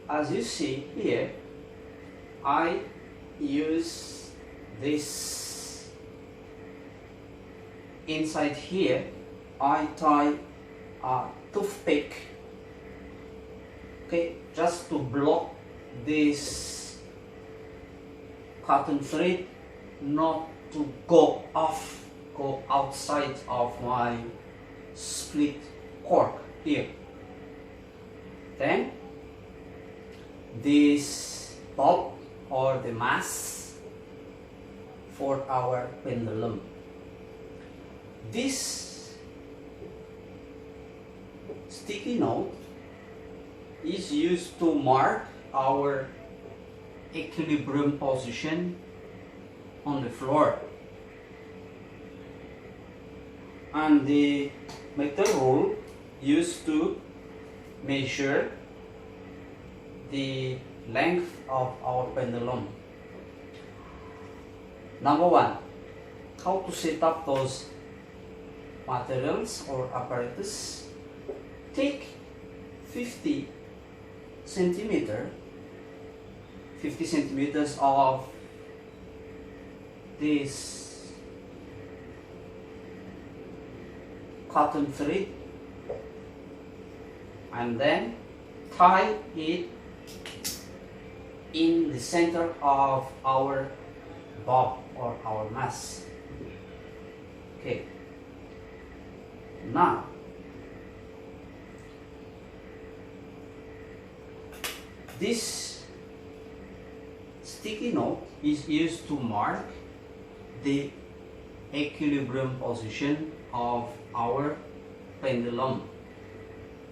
as you see here, I use this. Inside here I tie a toothpick, okay, just to block this cotton thread not to go outside of my split cork here. Then this bulb or the mass for our pendulum. This sticky note is used to mark our equilibrium position on the floor, and the metal rule used to measure the length of our pendulum. Number one, how to set up those materials or apparatus. Take 50 centimeters of this cotton thread and then tie it in the center of our bob or our mass. Okay. Now this sticky note is used to mark the equilibrium position of our pendulum.